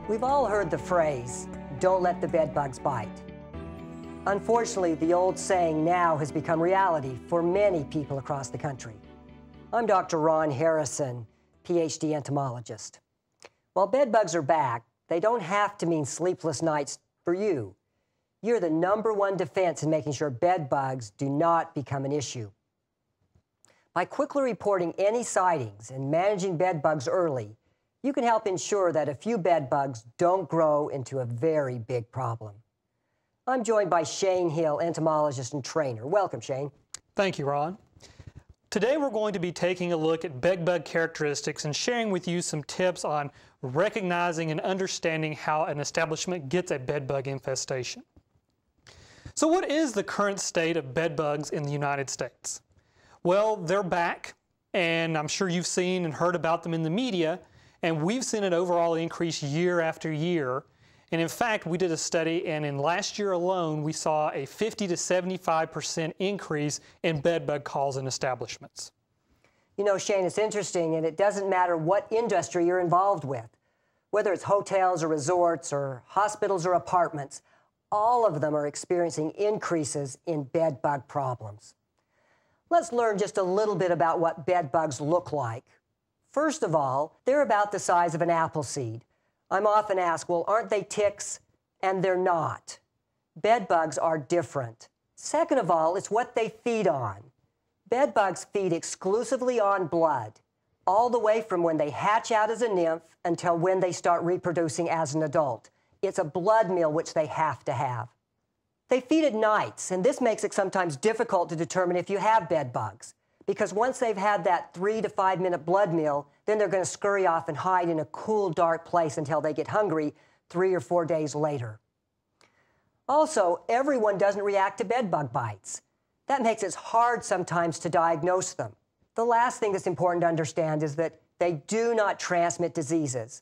We've all heard the phrase, "Don't let the bed bugs bite." Unfortunately, the old saying now has become reality for many people across the country. I'm Dr. Ron Harrison, PhD entomologist. While bed bugs are back, they don't have to mean sleepless nights for you. You're the #1 defense in making sure bed bugs do not become an issue. By quickly reporting any sightings and managing bed bugs early, you can help ensure that a few bed bugs don't grow into a very big problem. I'm joined by Shane Hill, entomologist and trainer. Welcome, Shane. Thank you, Ron. Today we're going to be taking a look at bed bug characteristics and sharing with you some tips on recognizing and understanding how an establishment gets a bed bug infestation. So what is the current state of bed bugs in the United States? Well, they're back, and I'm sure you've seen and heard about them in the media, and we've seen an overall increase year after year. And in fact, we did a study, and in last year alone, we saw a 50 to 75% increase in bed bug calls in establishments. You know, Shane, it's interesting, and it doesn't matter what industry you're involved with. Whether it's hotels or resorts or hospitals or apartments, all of them are experiencing increases in bed bug problems. Let's learn just a little bit about what bed bugs look like. First of all, they're about the size of an apple seed. I'm often asked, well, aren't they ticks? And they're not. Bed bugs are different. Second of all, it's what they feed on. Bed bugs feed exclusively on blood, all the way from when they hatch out as a nymph until when they start reproducing as an adult. It's a blood meal which they have to have. They feed at nights, and this makes it sometimes difficult to determine if you have bed bugs, because once they've had that 3 to 5 minute blood meal, then they're going to scurry off and hide in a cool, dark place until they get hungry 3 or 4 days later. Also, everyone doesn't react to bed bug bites. That makes it hard sometimes to diagnose them. The last thing that's important to understand is that they do not transmit diseases.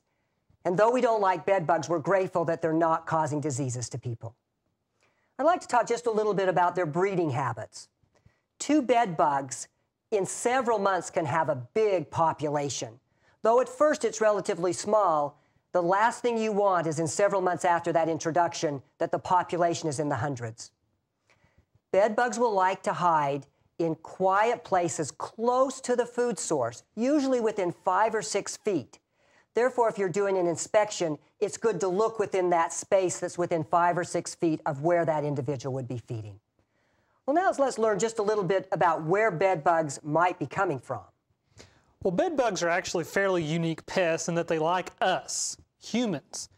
And though we don't like bed bugs, we're grateful that they're not causing diseases to people. I'd like to talk just a little bit about their breeding habits. 2 bed bugs in several months can have a big population. Though at first it's relatively small, the last thing you want is in several months after that introduction that the population is in the hundreds. Bed bugs will like to hide in quiet places close to the food source, usually within 5 or 6 feet. Therefore, if you're doing an inspection, it's good to look within that space that's within 5 or 6 feet of where that individual would be feeding. Well, now let's learn just a little bit about where bed bugs might be coming from. Well, bed bugs are actually fairly unique pests in that they like us, humans,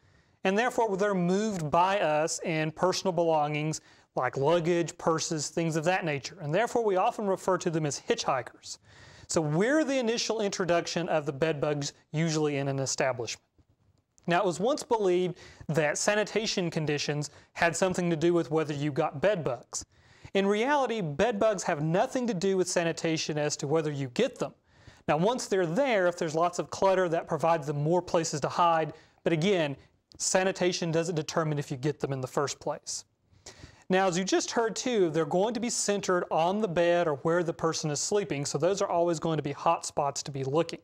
and therefore they're moved by us in personal belongings like luggage, purses, things of that nature, and therefore we often refer to them as hitchhikers. So we're the initial introduction of the bed bugs usually in an establishment. Now, it was once believed that sanitation conditions had something to do with whether you got bed bugs. In reality, bed bugs have nothing to do with sanitation as to whether you get them. Now, once they're there, if there's lots of clutter, that provides them more places to hide. But again, sanitation doesn't determine if you get them in the first place. Now, as you just heard too, they're going to be centered on the bed or where the person is sleeping, so those are always going to be hot spots to be looking.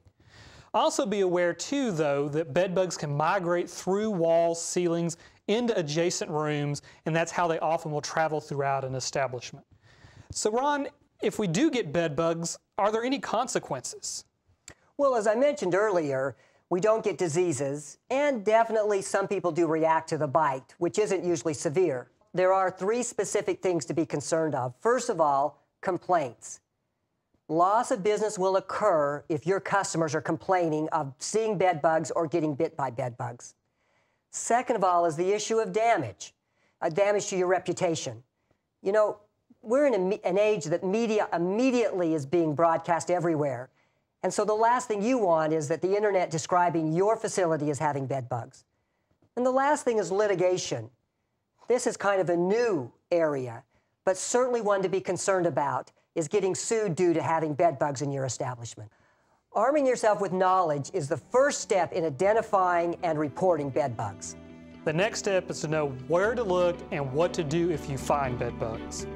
Also be aware too, though, that bed bugs can migrate through walls, ceilings, into adjacent rooms, and that's how they often will travel throughout an establishment. So Ron, if we do get bed bugs, are there any consequences? Well, as I mentioned earlier, we don't get diseases, and definitely some people do react to the bite, which isn't usually severe. There are 3 specific things to be concerned of. First of all, complaints. Loss of business will occur if your customers are complaining of seeing bed bugs or getting bit by bed bugs. Second of all is the issue of damage, damage to your reputation. You know, we're in an age that media immediately is being broadcast everywhere. And so the last thing you want is that the internet describing your facility as having bed bugs. And the last thing is litigation. This is kind of a new area, but certainly one to be concerned about is getting sued due to having bed bugs in your establishment. Arming yourself with knowledge is the first step in identifying and reporting bed bugs. The next step is to know where to look and what to do if you find bed bugs.